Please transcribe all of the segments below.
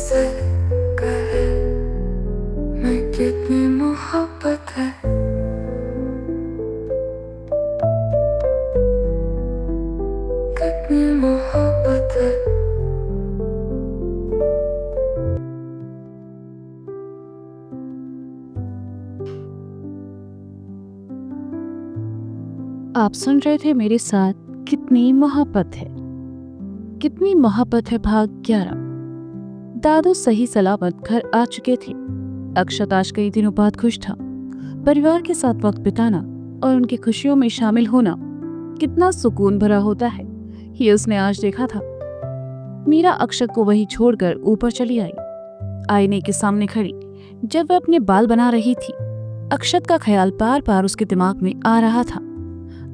मुझसे कहे मैं कितनी मोहब्बत है। कितनी मोहब्बत है। आप सुन रहे थे मेरे साथ कितनी मोहब्बत है। कितनी मोहब्बत है भाग 11। दादू सही सलामत घर आ चुके थे। अक्षत आज कई दिनों बाद खुश था। परिवार के साथ वक्त बिताना और उनकी खुशियों में शामिल होना कितना सुकून भरा होता है, ये उसने आज देखा था। मीरा अक्षत को वहीं छोड़कर ऊपर चली आई। आईने के सामने खड़ी जब वह अपने बाल बना रही थी, अक्षत का ख्याल बार बार उसके दिमाग में आ रहा था।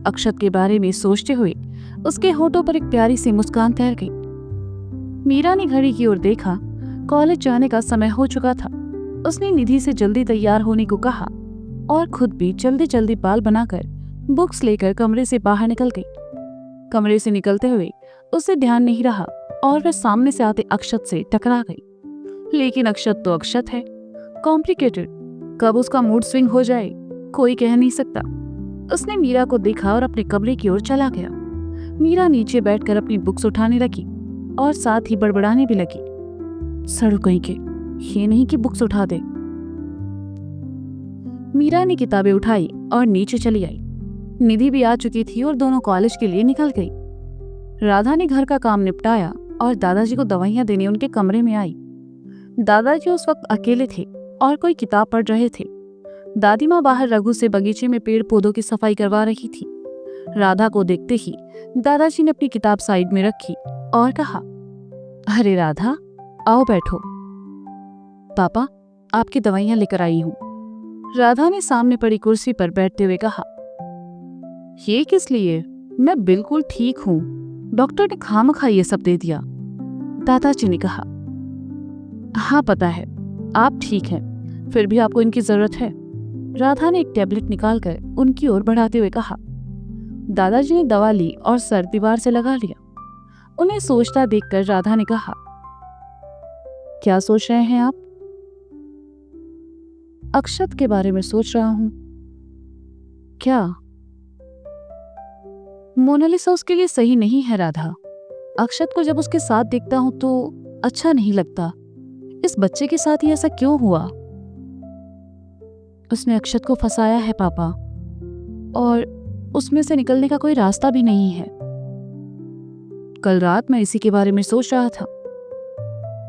अक्षत के बारे में सोचते हुए उसके होठों पर एक प्यारी सी मुस्कान तैर गई। मीरा ने घड़ी की ओर देखा। कॉलेज जाने का समय हो चुका था। उसने निधि से जल्दी तैयार होने को कहा और खुद भी जल्दी जल्दी बाल बनाकर बुक्स लेकर कमरे से बाहर निकल गई। कमरे से निकलते हुए उसे ध्यान नहीं रहा और वह सामने से आते अक्षत से टकरा गई। लेकिन अक्षत तो अक्षत है, कॉम्प्लिकेटेड। कब उसका मूड स्विंग हो जाए कोई कह नहीं सकता। उसने मीरा को देखा और अपने कमरे की ओर चला गया। मीरा नीचे बैठकर अपनी बुक्स उठाने लगी और साथ ही बड़बड़ाने भी लगी। सड़ू कहीं के, ये नहीं कि बुक्स उठा दे। मीरा ने किताबें उठाई और नीचे चली आई। निधि भी आ चुकी थी और दोनों कॉलेज के लिए निकल गई। राधा ने घर का काम निपटाया और दादाजी को दवाइयां देने उनके कमरे में आई। दादाजी उस वक्त अकेले थे और कोई किताब पढ़ रहे थे। दादी माँ बाहर रघु से बगीचे में पेड़ पौधों की सफाई करवा रही थी। राधा को देखते ही दादाजी ने अपनी किताब साइड में रखी और कहा, अरे राधा, आओ बैठो। पापा, आपकी दवाइयां लेकर आई हूं। राधा ने सामने पड़ी कुर्सी पर बैठते हुए कहा, ये किस लिए? मैं बिल्कुल ठीक हूं। डॉक्टर ने खामखा ये सब दे दिया। दादाजी ने कहा, हाँ पता है आप ठीक हैं, फिर भी आपको इनकी जरूरत है। राधा ने एक टैबलेट निकालकर उनकी ओर बढ़ाते हुए कहा। दादाजी ने दवा ली और सर दीवार से लगा लिया। उन्हें सोचता देखकर राधा ने कहा, क्या सोच रहे हैं आप? अक्षत के बारे में सोच रहा हूं। क्या? मोनालिसा उसके लिए सही नहीं है राधा। अक्षत को जब उसके साथ देखता हूं तो अच्छा नहीं लगता। इस बच्चे के साथ ही ऐसा क्यों हुआ? उसने अक्षत को फंसाया है पापा, और उसमें से निकलने का कोई रास्ता भी नहीं है। कल रात मैं इसी के बारे में सोच रहा था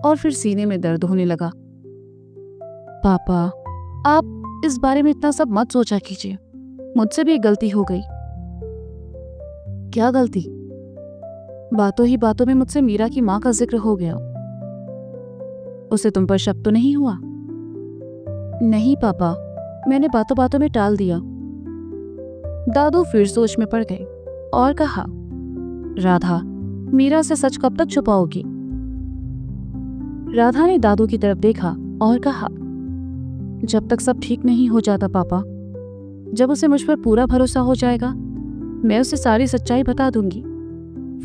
और फिर सीने में दर्द होने लगा। पापा, आप इस बारे में इतना सब मत सोचा कीजिए। मुझसे भी एक गलती हो गई। क्या गलती? बातों ही बातों में मुझसे मीरा की मां का जिक्र हो गया। उसे तुम पर शक तो नहीं हुआ? नहीं पापा, मैंने बातों बातों में टाल दिया। दादू फिर सोच में पड़ गए और कहा, राधा, मीरा से सच कब तक छुपाओगी? राधा ने दादू की तरफ देखा और कहा, जब तक सब ठीक नहीं हो जाता पापा। जब उसे मुझ पर पूरा भरोसा हो जाएगा मैं उसे सारी सच्चाई बता दूंगी।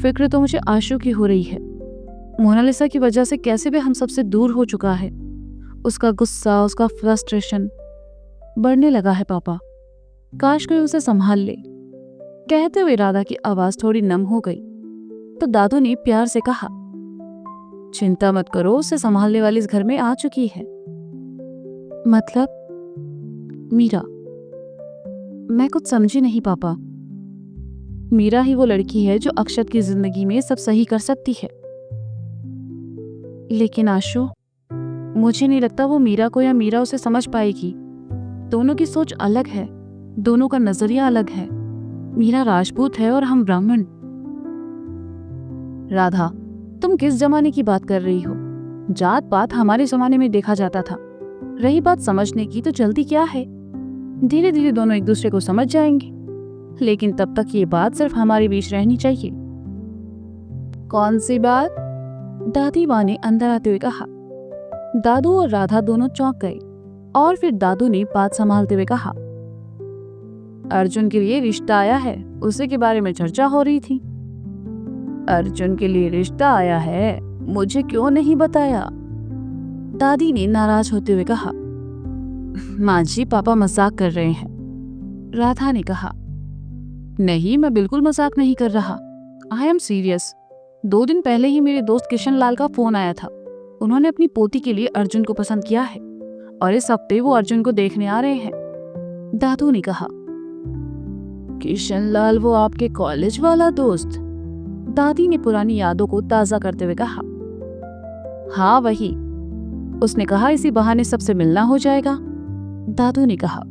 फिक्र तो मुझे आशु की हो रही है। मोनालिसा की वजह से कैसे भी हम सबसे दूर हो चुका है। उसका गुस्सा, उसका फ्रस्ट्रेशन बढ़ने लगा है पापा। काश कोई उसे संभाल ले। कहते हुए राधा की आवाज थोड़ी नम हो गई तो दादू ने प्यार से कहा, चिंता मत करो, उसे संभालने वाली इस घर में आ चुकी है। मतलब? मीरा? मैं कुछ समझी नहीं पापा। मीरा ही वो लड़की है जो अक्षत की जिंदगी में सब सही कर सकती है। लेकिन आशु, मुझे नहीं लगता वो मीरा को या मीरा उसे समझ पाएगी। दोनों की सोच अलग है, दोनों का नजरिया अलग है। मीरा राजपूत है और हम ब्राह्मण। राधा, तुम किस जमाने की बात कर रही हो? जात पात हमारे जमाने में देखा जाता था। रही बात समझने की तो जल्दी क्या है? धीरे धीरे दोनों एक दूसरे को समझ जाएंगे। लेकिन तब तक ये बात सिर्फ हमारे बीच रहनी चाहिए। कौन सी बात? दादी माँ ने अंदर आते हुए कहा। दादू और राधा दोनों चौंक गए और फिर दादू ने बात संभालते हुए कहा, अर्जुन के लिए रिश्ता आया है, उसी के बारे में चर्चा हो रही थी। अर्जुन के लिए रिश्ता आया है? मुझे क्यों नहीं बताया? दादी ने नाराज होते हुए कहा। माँ जी, पापा मजाक कर रहे हैं। राधा ने कहा, नहीं, मैं बिल्कुल मजाक नहीं कर रहा। I am serious. 2 दिन पहले ही मेरे दोस्त किशन लाल का फोन आया था। उन्होंने अपनी पोती के लिए अर्जुन को पसंद किया है और इस हफ्ते वो अर्जुन को देखने आ रहे हैं। दादू ने कहा। किशन लाल, वो आपके कॉलेज वाला दोस्त? दादी ने पुरानी यादों को ताजा करते हुए कहा। हाँ, वही। उसने कहा इसी बहाने सबसे मिलना हो जाएगा। दादू ने कहा।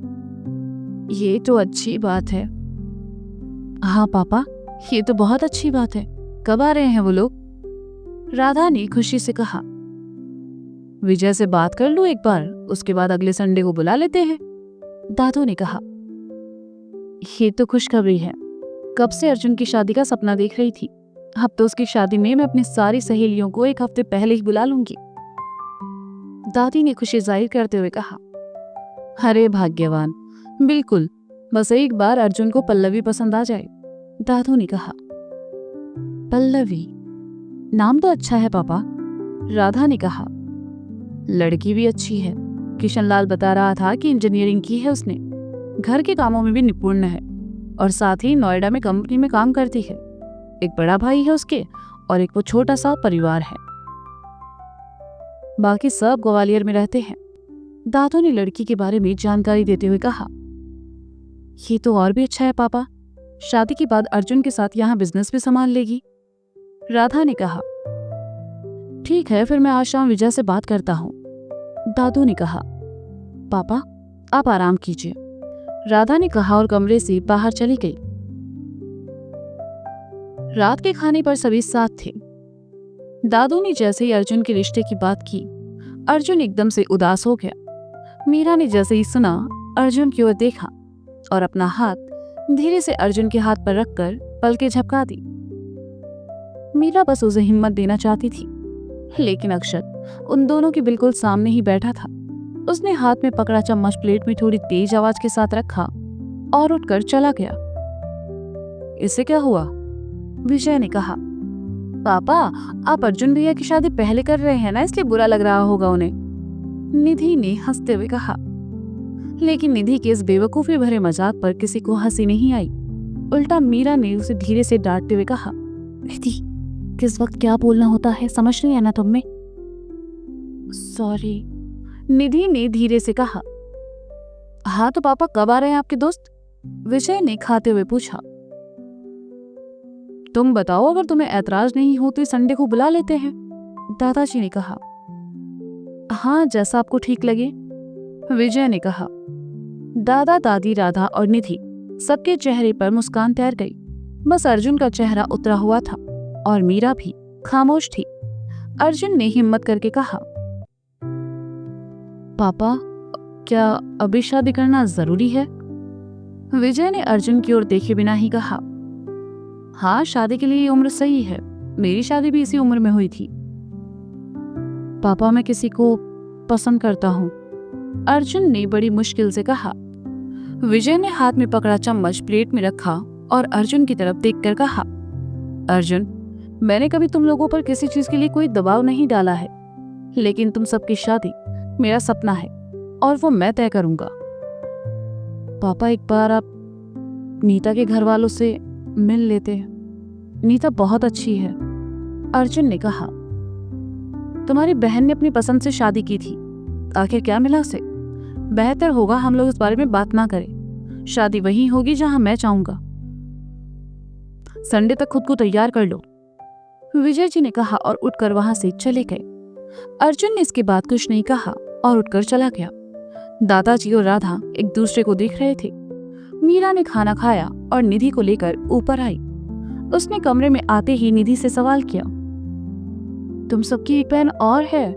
ये तो अच्छी बात है। हाँ पापा, ये तो बहुत अच्छी बात है। कब आ रहे हैं वो लोग? राधा ने खुशी से कहा। विजय से बात कर लूं एक बार, उसके बाद अगले संडे को बुला लेते हैं। दादू ने कहा। ये तो खुशखबरी है। कब से अर्जुन की शादी का सपना देख रही थी। अब तो उसकी शादी में मैं अपनी सारी सहेलियों को 1 हफ्ते पहले ही बुला लूंगी। दादी ने खुशी जाहिर करते हुए कहा। अरे भाग्यवान, बिल्कुल, बस एक बार अर्जुन को पल्लवी पसंद आ जाए। दादू ने कहा। पल्लवी, नाम तो अच्छा है पापा। राधा ने कहा। लड़की भी अच्छी है। किशन लाल बता रहा था कि इंजीनियरिंग की है उसने, घर के कामों में भी निपुण है और साथ ही नोएडा में कंपनी में काम करती है। एक बड़ा भाई है उसके और एक वो छोटा सा परिवार है। बाकी सब ग्वालियर में रहते हैं। दादू ने लड़की के बारे में जानकारी देते हुए कहा। ये तो और भी अच्छा है पापा। शादी के बाद अर्जुन के साथ यहाँ बिजनेस भी संभाल लेगी। राधा ने कहा। ठीक है, फिर मैं आज शाम विजय से बात करता हूँ। दादू ने कहा। पापा, आप आराम कीजिए। राधा ने कहा और कमरे से बाहर चली गई। रात के खाने पर सभी साथ थे। दादू ने जैसे ही अर्जुन के रिश्ते की बात की, अर्जुन एकदम से उदास हो गया। मीरा ने जैसे ही सुना, अर्जुन की ओर देखा और अपना हाथ धीरे से अर्जुन के हाथ पर रखकर पलकें झपका दी। मीरा बस उसे हिम्मत देना चाहती थी, लेकिन अक्षत उन दोनों के बिल्कुल सामने ही बैठा था। उसने हाथ में पकड़ा चम्मच प्लेट में थोड़ी तेज आवाज के साथ रखा और उठकर चला गया। इससे क्या हुआ? विजय ने कहा। पापा, आप अर्जुन भैया की शादी पहले कर रहे हैं ना, इसलिए बुरा लग रहा होगा उन्हें। निधि ने हंसते हुए कहा। लेकिन निधि के इस बेवकूफी भरे मजाक पर किसी को हंसी नहीं आई। उल्टा मीरा ने उसे धीरे से डांटते हुए कहा। निधि, किस वक्त क्या बोलना होता है समझ नहीं आना तुम में। सॉरी, निधि ने धीरे से कहा। हाँ तो पापा, कब आ रहे हैं आपके दोस्त? विजय ने खाते हुए पूछा। तुम बताओ, अगर तुम्हें ऐतराज नहीं हो तो संडे को बुला लेते हैं। दादाजी ने कहा। हाँ, जैसा आपको ठीक लगे, विजय ने कहा। दादा, दादी, राधा और निधि सबके चेहरे पर मुस्कान तैर गई। बस अर्जुन का चेहरा उतरा हुआ था और मीरा भी खामोश थी। अर्जुन ने हिम्मत करके कहा। पापा, क्या अभी शादी करना जरूरी है? विजय ने अर्जुन की ओर देखे बिना ही कहा। हाँ, शादी के लिए ये उम्र सही है। मेरी शादी भी इसी उम्र में हुई थी। पापा, मैं किसी को पसंद करता हूँ, अर्जुन ने बड़ी मुश्किल से कहा। विजय ने हाथ में पकड़ा चम्मच प्लेट में रखा और अर्जुन की तरफ देखकर कहा। अर्जुन, मैंने कभी तुम लोगों पर किसी चीज के लिए कोई दबाव नहीं डाला है, लेकिन तुम सबकी शादी मेरा सपना है और वो मैं तय करूंगा। पापा, एक बार आप नीता के घर वालों से मिल लेते हैं। नीता बहुत अच्छी है, अर्जुन ने कहा। तुम्हारी बहन ने अपनी पसंद से शादी की थी, आखिर क्या मिला उसे? बेहतर होगा हम लोग इस बारे में बात ना करें। शादी वहीं होगी जहां मैं चाहूंगा। संडे तक खुद को तैयार कर लो, विजय जी ने कहा और उठकर वहां से चले गए। अर्जुन ने इसके बाद कुछ नहीं कहा और उठकर चला गया। दादाजी और राधा एक दूसरे को देख रहे थे। मीरा ने खाना खाया और निधि को लेकर ऊपर आई। उसने कमरे में आते ही निधि से सवाल किया। तुम सबकी एक बहन और है?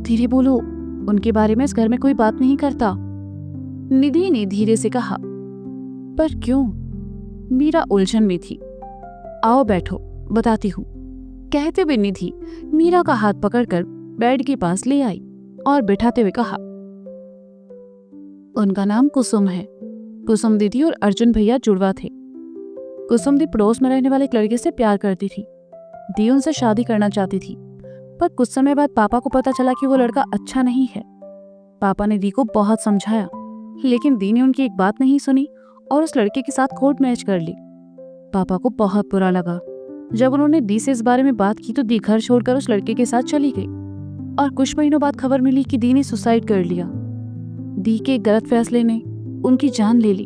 धीरे बोलो, उनके बारे में इस घर में कोई बात नहीं करता, निधि ने धीरे से कहा। पर क्यों? मीरा उलझन में थी। आओ बैठो, बताती हूँ, कहते हुए निधि मीरा का हाथ पकड़कर बेड के पास ले आई और बिठाते हुए कहा। उनका नाम कुसुम है। कुसुम दीदी और अर्जुन भैया जुड़वा थे। कुसुम दी पड़ोस में रहने वाले एक लड़के से प्यार करती थी। दी उनसे शादी करना चाहती थी, पर कुछ समय बाद पापा को पता चला कि वो लड़का अच्छा नहीं है। पापा ने दी को बहुत समझाया, लेकिन दी ने उनकी एक बात नहीं सुनी और उस लड़के के साथ कोर्ट मैरिज कर ली। पापा को बहुत बुरा लगा। जब उन्होंने दी से इस बारे में बात की तो दी घर छोड़कर उस लड़के के साथ चली गई और कुछ महीनों बाद खबर मिली कि दी ने सुसाइड कर लिया। दी के एक गलत फैसले ने उनकी जान ले ली।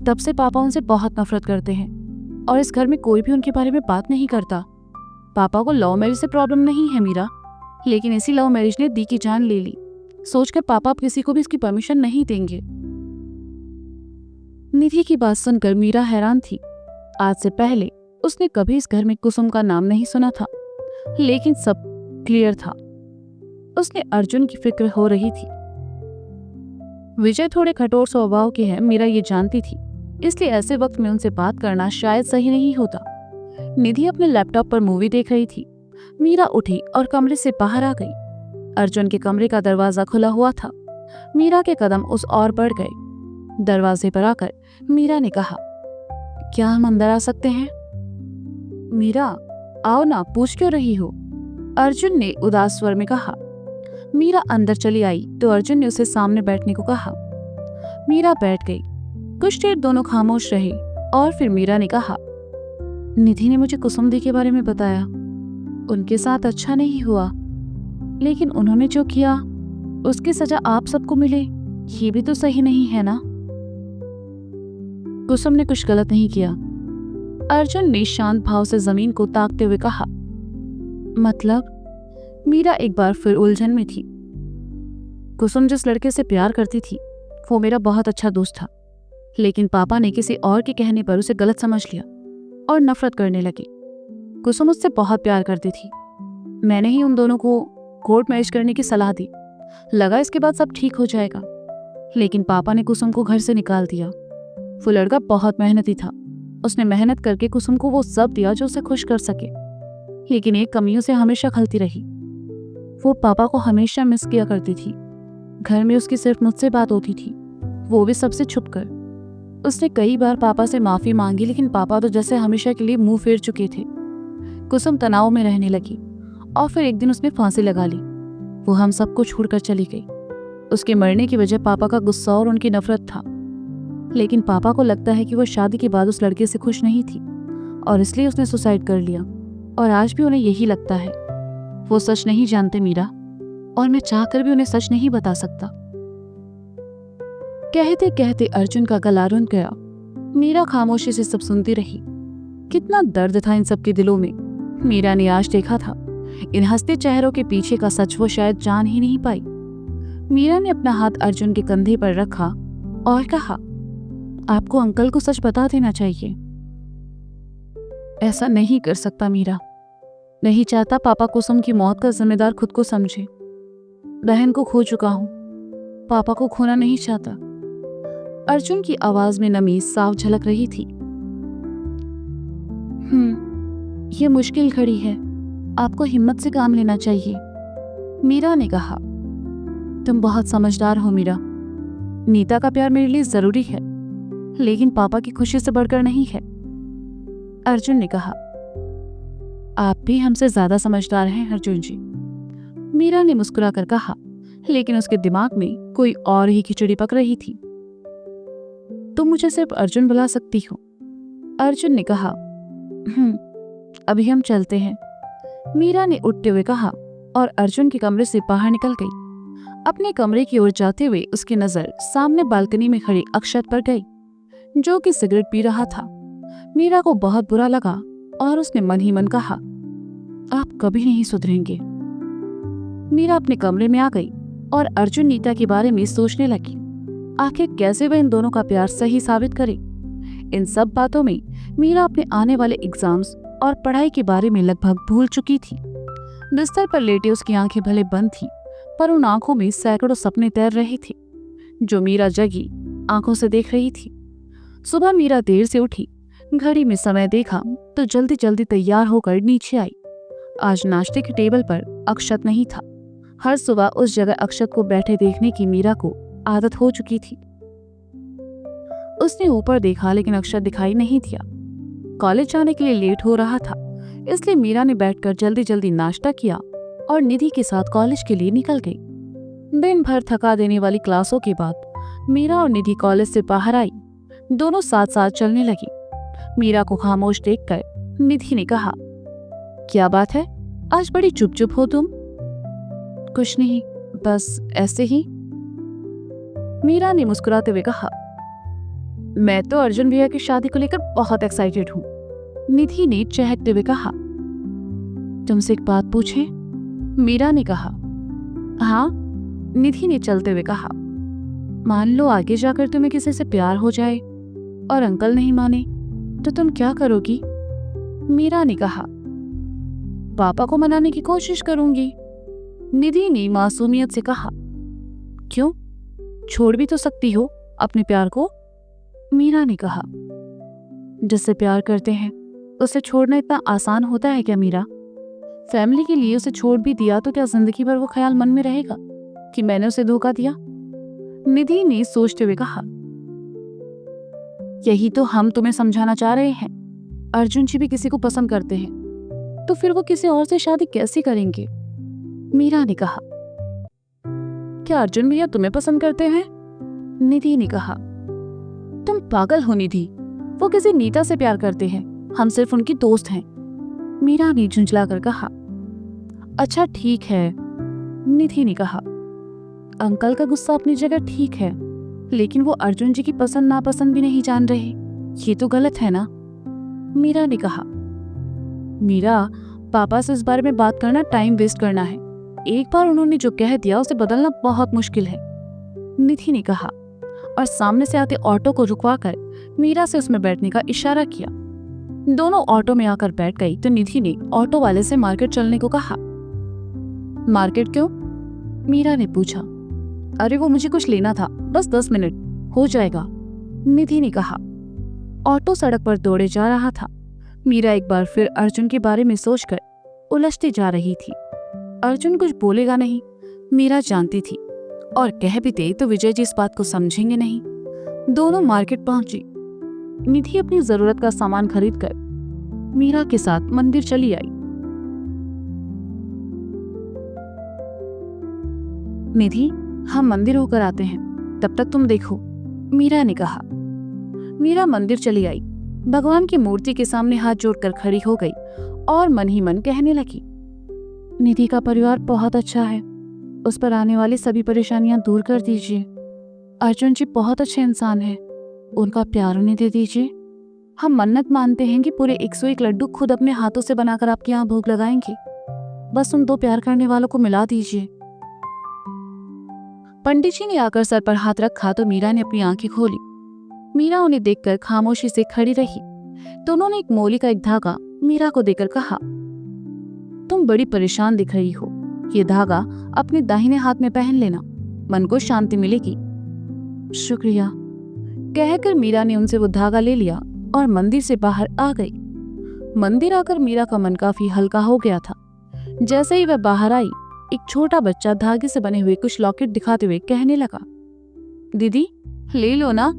तब से पापा उनसे बहुत नफरत करते हैं और इस घर में कोई भी उनके बारे में बात नहीं करता। पापा को लव मैरिज से प्रॉब्लम नहीं है मीरा, लेकिन इसी लव मैरिज ने दी की जान ले ली। सोचकर पापा अब किसी को भी इसकी परमिशन नहीं देंगे। निधि की बात सुनकर मीरा हैरान थी। आज से पहले उसने कभी इस घर में कुसुम का नाम नहीं सुना था, लेकिन सब क्लियर था। उसने अर्जुन की फिक्र हो रही थी। विजय थोड़े कठोर स्वभाव के हैं, मीरा ये जानती थी, इसलिए ऐसे वक्त में उनसे बात करना शायद सही नहीं होता। निधि अपने लैपटॉप पर मूवी देख रही थी। मीरा उठी और कमरे से बाहर आ गई। अर्जुन के कमरे का दरवाजा खुला हुआ था। मीरा के कदम उस ओर बढ़ गए। दरवाजे पर आकर मीरा ने कहा, क्या हम अंदर आ सकते हैं? मीरा, आओ ना, पूछ क्यों रही हो? अर्जुन ने उदास स्वर में कहा। मीरा अंदर चली आई तो अर्जुन ने उसे सामने बैठने को कहा। मीरा बैठ गई। कुछ देर दोनों खामोश रहे और फिर मीरा ने कहा, निधि ने मुझे कुसुम दी के बारे में बताया। उनके साथ अच्छा नहीं हुआ, लेकिन उन्होंने जो किया उसकी सजा आप सबको मिले, ये भी तो सही नहीं है ना? कुसुम ने कुछ गलत नहीं किया। अर्जुन ने शांत भाव से जमीन को ताकते हुए कहा। मतलब? मीरा एक बार फिर उलझन में थी। कुसुम जिस लड़के से प्यार करती थी वो मेरा बहुत अच्छा दोस्त था, लेकिन पापा ने किसी और के कहने पर उसे गलत समझ लिया और नफरत करने लगी। कुसुम उससे बहुत प्यार करती थी। मैंने ही उन दोनों को कोर्ट मैरिज करने की सलाह दी। लगा इसके बाद सब ठीक हो जाएगा, लेकिन पापा ने कुसुम को घर से निकाल दिया। वो लड़का बहुत मेहनती था। उसने मेहनत करके कुसुम को वो सब दिया जो उसे खुश कर सके, लेकिन एक कमी उसे हमेशा खलती रही। वो पापा को हमेशा मिस किया करती थी। घर में उसकी सिर्फ मुझसे बात होती थी, वो भी सबसे छुपकर। उसने कई बार पापा से माफी मांगी, लेकिन पापा तो जैसे हमेशा के लिए मुंह फेर चुके थे। कुसुम तनाव में रहने लगी और फिर एक दिन उसने फांसी लगा ली। वो हम सबको छोड़कर चली गई। उसके मरने की वजह पापा का गुस्सा और उनकी नफरत था, लेकिन पापा को लगता है कि वो शादी के बाद उस लड़के से खुश नहीं थी और इसलिए उसने सुसाइड कर लिया। और आज भी उन्हें यही लगता है। वो सच नहीं जानते मीरा, और मैं चाहकर भी उन्हें सच नहीं बता सकता। कहते कहते अर्जुन का गला रुंध गया। मीरा खामोशी से सब सुनती रही। कितना दर्द था इन सबके दिलों में। मीरा ने आज देखा था। इन हंसते चेहरों के पीछे का सच वो शायद जान ही नहीं पाई। मीरा ने अपना हाथ अर्जुन के कंधे पर रखा और कहा, आपको अंकल को सच बता देना चाहिए। ऐसा नहीं कर सकता मीरा। नहीं चाहता पापा कुसुम की मौत का जिम्मेदार खुद को समझे। बहन को खो चुका हूं, पापा को खोना नहीं चाहता। अर्जुन की आवाज में नमी साफ झलक रही थी। यह मुश्किल घड़ी है, आपको हिम्मत से काम लेना चाहिए, मीरा ने कहा। तुम बहुत समझदार हो मीरा। नीता का प्यार मेरे लिए जरूरी है, लेकिन पापा की खुशी से बढ़कर नहीं है, अर्जुन ने कहा। आप भी हमसे ज्यादा समझदार हैं अर्जुन जी, मीरा ने मुस्कुराकर कहा, लेकिन उसके दिमाग में कोई और ही खिचड़ी पक रही थी। तुम मुझे सिर्फ अर्जुन बुला सकती हो, अर्जुन ने कहा। अभी हम चलते हैं, मीरा ने उठते हुए कहा और अर्जुन के कमरे से बाहर निकल गई। अपने कमरे की ओर जाते हुए उसकी नजर सामने बालकनी में खड़ी अक्षत पर गई, जो कि सिगरेट पी रहा था। मीरा को बहुत बुरा लगा और उसने मन ही मन कहा, आप कभी नहीं सुधरेंगे। मीरा अपने कमरे में आ गई और अर्जुन नीता के बारे में सोचने लगी। आखिर कैसे वह इन दोनों का प्यार सही साबित करे। इन सब बातों में मीरा अपने आने वाले एग्जाम्स और पढ़ाई के बारे में लगभग भूल चुकी थी। बिस्तर पर लेटे उसकी आंखें भले बंद थी, पर उन आंखों में सैकड़ों सपने तैर रहे थे, जो मीरा जगी आंखों से देख रही थी। सुबह मीरा देर से उठी। घड़ी में समय देखा तो जल्दी जल्दी तैयार होकर नीचे आई। आज नाश्ते के टेबल पर अक्षत नहीं था। हर सुबह उस जगह अक्षत को बैठे देखने की मीरा को आदत हो चुकी थी। उसने ऊपर देखा, लेकिन अक्षत दिखाई नहीं दिया। कॉलेज जाने के लिए लेट हो रहा था, इसलिए मीरा ने बैठकर जल्दी जल्दी नाश्ता किया और निधि के साथ कॉलेज के लिए निकल गई। दिन भर थका देने वाली क्लासों के बाद मीरा और निधि कॉलेज से बाहर आई। दोनों साथ साथ चलने लगी। मीरा को खामोश देखकर निधि ने कहा, क्या बात है, आज बड़ी चुप चुप हो तुम? कुछ नहीं, बस ऐसे ही। मीरा ने मुस्कुराते हुए कहा, मैं तो अर्जुन भैया की शादी को लेकर बहुत एक्साइटेड हूँ। निधि ने चहकते हुए कहा, तुमसे एक बात पूछे? मीरा ने कहा, हाँ। निधि ने चलते हुए कहा, मान लो आगे जाकर तुम्हें किसी से प्यार हो जाए और अंकल नहीं माने तो तुम क्या करोगी? मीरा ने कहा, पापा को मनाने की कोशिश करूंगी। निधि ने मासूमियत से कहा, क्यों, छोड़ भी तो सकती हो अपने प्यार को। मीरा ने कहा, जिससे प्यार करते हैं उसे छोड़ना इतना आसान होता है क्या मीरा? फैमिली के लिए उसे छोड़ भी दिया तो क्या जिंदगी भर वो ख्याल मन में रहेगा कि मैंने उसे धोखा दिया? निधि ने सोचते हुए कहा, यही तो हम तुम्हें समझाना चाह रहे हैं। अर्जुन जी भी किसी को पसंद करते हैं तो फिर वो किसी और से शादी कैसे करेंगे? मीरा ने कहा, क्या अर्जुन भैया तुम्हें पसंद करते हैं? निधि ने कहा, तुम पागल हो निधि, वो किसी नीता से प्यार करते हैं, हम सिर्फ उनकी दोस्त हैं। मीरा ने झुंझलाकर कहा, अच्छा ठीक है। निधि ने कहा, अंकल का गुस्सा अपनी जगह ठीक है, लेकिन वो अर्जुन जी की पसंद नापसंद भी नहीं जान रहे, ये तो गलत है ना? मीरा ने कहा, मीरा, पापा से इस बारे में बात करना टाइम वेस्ट करना है। एक बार उन्होंने जो कह दिया उसे बदलना बहुत मुश्किल है। निधि ने कहा और सामने से आते ऑटो को रुकवाकर मीरा से उसमें बैठने का इशारा किया। दोनों ऑटो में आकर बैठ गई तो निधि ने ऑटो वाले से मार्केट चलने को कहा। मार्केट क्यों? मीरा ने पूछा। अरे वो मुझे कुछ लेना था, बस 10 मिनट हो जाएगा, निधि ने कहा। ऑटो सड़क पर दौड़े जा रहा था। मीरा एक बार फिर अर्जुन के बारे में सोचकर उलझती जा रही थी। अर्जुन कुछ बोलेगा नहीं, मीरा जानती थी, और कह भी दे तो विजय जी इस बात को समझेंगे नहीं। दोनों मार्केट पहुंची। निधि अपनी जरूरत का सामान खरीदकर मीरा के साथ मंदिर चली आई। निधि, हम मंदिर होकर आते हैं, तब तक तुम देखो, मीरा ने कहा। मीरा मंदिर चली आई। भगवान की मूर्ति के सामने हाथ जोड़कर खड़ी हो गई और मन ही मन कहने लगी, निधि का परिवार बहुत अच्छा है, उस पर आने वाली सभी परेशानियां दूर कर दीजिए। अर्जुन जी बहुत अच्छे इंसान हैं, उनका प्यार उन्हें दे दीजिए। हम मन्नत मानते हैं कि पूरे 101 लड्डू खुद अपने हाथों से बनाकर आपके यहाँ भोग लगाएंगे। बस उन दो प्यार करने वालों को मिला दीजिए। पंडित जी ने आकर सर पर हाथ रखा तो मीरा ने अपनी आंखें खोली। मीरा उन्हें देखकर खामोशी से खड़ी रही तो उन्होंने एक मोली का एक धागा मीरा को देकर कहा, तुम बड़ी परेशान दिख रही हो, ये धागा अपने दाहिने हाथ में पहन लेना, मन को शांति मिलेगी। शुक्रिया, कहकर मीरा ने उनसे वो धागा ले लिया और मंदिर से बाहर आ गई। मंदिर आकर मीरा का मन काफी हल्का हो गया था। जैसे ही वह बाहर आई, एक छोटा बच्चा धागे से बने हुए कुछ लॉकेट दिखाते हुए कहने लगा, दीदी ले लो ना।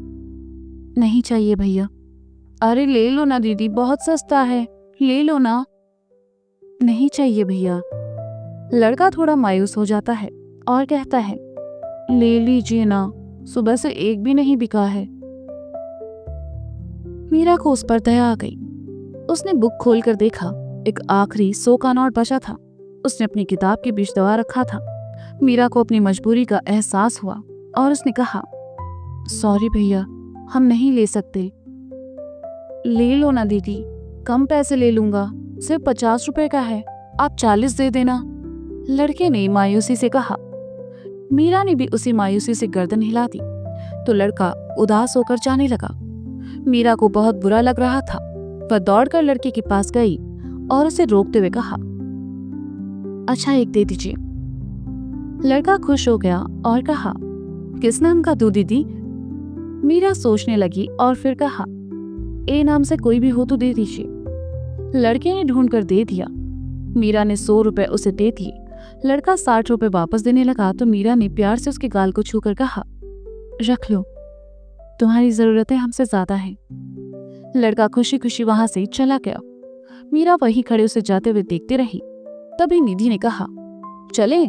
नहीं चाहिए भैया। अरे ले लो ना दीदी, बहुत सस्ता है, ले लो ना। नहीं चाहिए भैया। लड़का थोड़ा मायूस हो जाता है और कहता है, ले लीजिए ना, सुबह से एक भी नहीं बिका है। मीरा को उस पर दया आ गई। उसने बुक खोलकर देखा, एक आखिरी 100 का नोट बचा था। उसने अपनी किताब के बीच दबा रखा था। मीरा को अपनी मजबूरी का एहसास हुआ और उसने कहा, सॉरी भैया, हम नहीं ले सकते। ले लो ना दीदी, कम पैसे ले लूंगा, सिर्फ 50 रुपए का है, आप 40 दे देना। लड़के ने मायूसी से कहा। मीरा ने भी उसी मायूसी से गर्दन हिला दी तो लड़का उदास होकर जाने लगा। मीरा को बहुत बुरा लग रहा था। वह दौड़कर लड़के के पास गई और उसे रोकते हुए कहा, अच्छा एक दे दीजिए। लड़का खुश हो गया और कहा, किस नाम का दूं दीदी? मीरा सोचने लगी और फिर कहा, ए नाम से कोई भी हो तो दे दीजिए। लड़के ने ढूंढ कर दे दिया। मीरा ने 100 रुपए उसे दे दिए। लड़का 60 रुपए वापस देने लगा तो मीरा ने प्यार से उसके गाल को छूकर कहा, रख लो, तुम्हारी जरूरतें हमसे ज्यादा हैं। लड़का खुशी खुशी वहां से चला गया। मीरा वहीं खड़े उसे जाते हुए देखती रही। तभी निधि ने कहा, चले?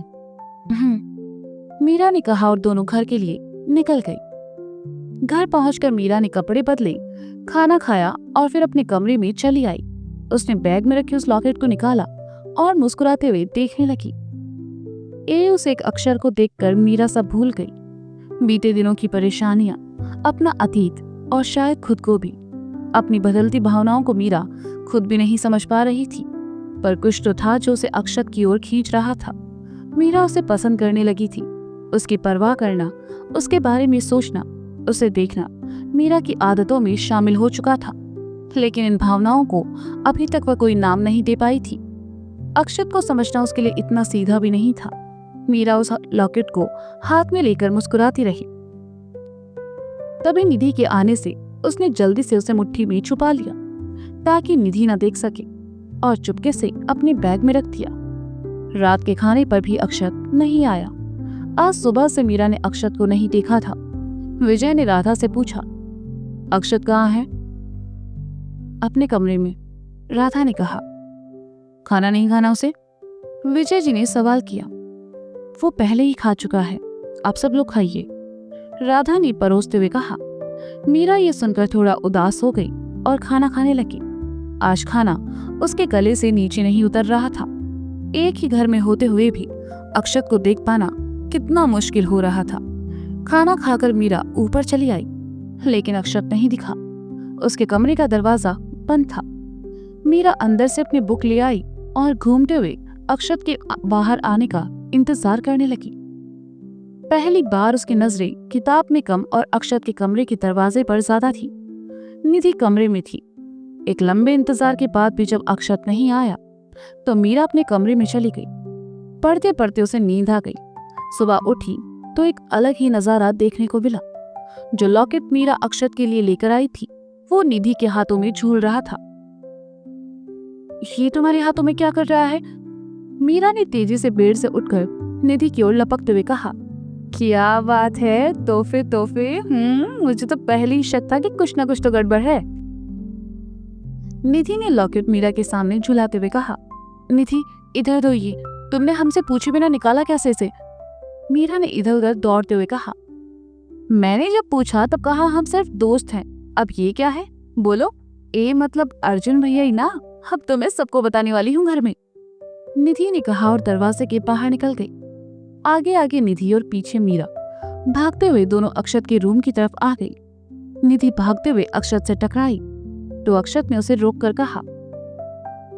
मीरा ने कहा और दोनों घर के लिए निकल गई। घर पहुंचकर मीरा ने कपड़े बदले, खाना खाया और फिर अपने कमरे में चली आई। उसने बैग में रखे उस लॉकेट को निकाला और मुस्कुराते हुए देखने लगी। उस एक अक्षर को देखकर मीरा सब भूल गई, बीते दिनों की परेशानियां, अपना अतीत और शायद खुद को भी। अपनी बदलती भावनाओं को मीरा खुद भी नहीं समझ पा रही थी, पर कुछ तो था जो उसे अक्षत की ओर खींच रहा था। मीरा उसे पसंद करने लगी थी। उसकी परवाह करना, उसके बारे में सोचना, उसे देखना मीरा की आदतों में शामिल हो चुका था, लेकिन इन भावनाओं को अभी तक वह कोई नाम नहीं दे पाई थी। अक्षत को समझना उसके लिए इतना सीधा भी नहीं था। मीरा उस लॉकेट को हाथ में लेकर मुस्कुराती रही। तभी निधि के आने से उसने जल्दी से उसे मुट्ठी में छुपा लिया ताकि निधि न देख सके और चुपके से अपने बैग में रख दिया। रात के खाने पर भी अक्षत नहीं आया। आज सुबह से मीरा ने अक्षत को नहीं देखा था। विजय ने राधा से पूछा, अक्षत कहाँ है? अपने कमरे में, राधा ने कहा। खाना नहीं खाना उसे? विजय जी ने सवाल किया। वो पहले ही खा चुका है, आप सब लोग खाइए, राधा ने परोसते हुए कहा। मीरा ये सुनकर थोड़ा उदास हो गई और खाना खाने लगी। आज खाना उसके गले से नीचे नहीं उतर रहा था। एक ही घर में होते हुए भी अक्षत को देख पाना कितना मुश्किल हो रहा था। खाना खाकर मीरा ऊपर चली आई, लेकिन अक्षत नहीं दिखा। उसके कमरे का दरवाजा बंद था। मीरा अंदर से अपनी बुक ले आई और घूमते हुए अक्षत के बाहर आने का इंतजार करने लगी। पहली बार उसकी नजरें किताब में कम और अक्षत के कमरे के दरवाजे पर ज्यादा थी। निधि कमरे में थी। एक लंबे इंतजार के बाद भी जब अक्षत नहीं आया तो मीरा अपने कमरे में चली गई। पढ़ते पढ़ते उसे नींद आ गई। सुबह उठी तो एक अलग ही नजारा देखने को मिला। जो लॉकेट मीरा अक्षत के लिए लेकर आई थी वो निधि के हाथों में झूल रहा था। ये तुम्हारे हाथों में क्या कर रहा है? मीरा ने तेजी से बेड से उठकर निधि की ओर लपकते हुए कहा। क्या बात है, तोहफे तोहफे। मुझे तो पहले ही शक था कि कुछ ना कुछ तो गड़बड़ है। निधि ने लॉकेट मीरा के सामने झुलाते हुए कहा। निधि, इधर दो, ये तुमने हमसे पूछे बिना निकाला कैसे इसे? मीरा ने इधर उधर दौड़ते हुए कहा। मैंने जब पूछा तब कहा हम सिर्फ दोस्त हैं। अब ये क्या है? बोलो। मतलब अर्जुन भैया ही ना? अब तो मैं सबको बताने वाली हूँ घर में, निधि ने कहा और दरवाजे के बाहर निकल गई। आगे आगे निधि और पीछे मीरा भागते हुए दोनों अक्षत के रूम की तरफ आ गई। निधि भागते हुए अक्षत से टकराई तो अक्षत ने उसे रोककर कहा,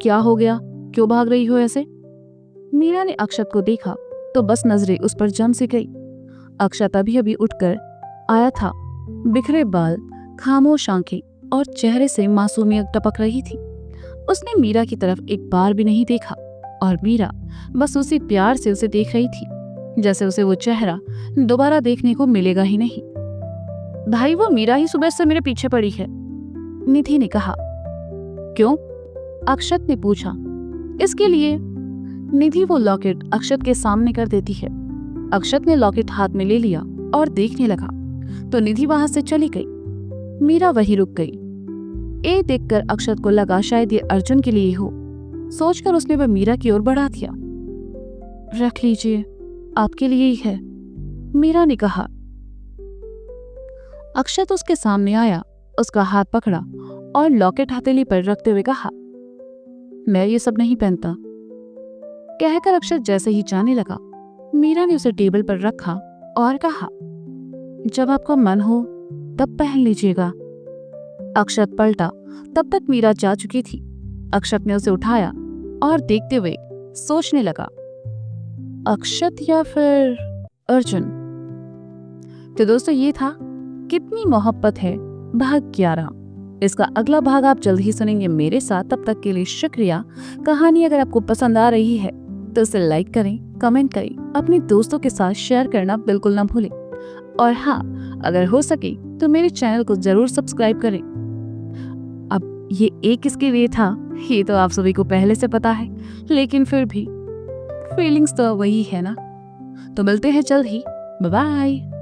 क्या हो गया, क्यों भाग रही हो ऐसे? मीरा ने अक्षत को देखा तो बस नजरें उस पर जम सी गई। अक्षत अभी अभी उठकर आया था। बिखरे बाल, खामोश आंखें और चेहरे से मासूमियत टपक रही थी। उसने मीरा की तरफ एक बार भी नहीं देखा और मीरा बस उसी प्यार से उसे देख रही थी जैसे उसे वो चेहरा दोबारा देखने को मिलेगा ही नहीं। भाई, वो मीरा ही सुबह से मेरे पीछे पड़ी है, निधि ने कहा। क्यों? अक्षत ने पूछा। इसके लिए, निधि वो लॉकेट अक्षत के सामने कर देती है। अक्षत ने लॉकेट हाथ में ले लिया और देखने लगा तो निधि वहां से चली गई। मीरा वहीं रुक गई। देखकर अक्षत को लगा शायद ये अर्जुन के लिए हो। सोचकर उसने वह मीरा की ओर बढ़ा दिया। रख लीजिए, आपके लिए ही है, मीरा ने कहा। अक्षत उसके सामने आया, उसका हाथ पकड़ा और लॉकेट हथेली पर रखते हुए कहा, मैं ये सब नहीं पहनता। कहकर अक्षत जैसे ही जाने लगा, मीरा ने उसे टेबल पर रखा और कहा, जब आपका मन हो तब पहन लीजिएगा। अक्षत पलटा, तब तक मीरा जा चुकी थी। अक्षत ने उसे उठाया और देखते हुए सोचने लगा, अक्षत या फिर अर्जुन। तो दोस्तों, ये था कितनी मोहब्बत है भाग 11। इसका अगला भाग आप जल्द ही सुनेंगे मेरे साथ। तब तक के लिए शुक्रिया। कहानी अगर आपको पसंद आ रही है तो इसे लाइक करें, कमेंट करें, अपने दोस्तों के साथ शेयर करना बिल्कुल ना भूलें। और हाँ, अगर हो सके तो मेरे चैनल को जरूर सब्सक्राइब करें। अब ये किसके लिए था ये तो आप सभी को पहले से पता है, लेकिन फिर भी फीलिंग्स तो वही है ना। तो मिलते हैं जल्द ही। Bye bye.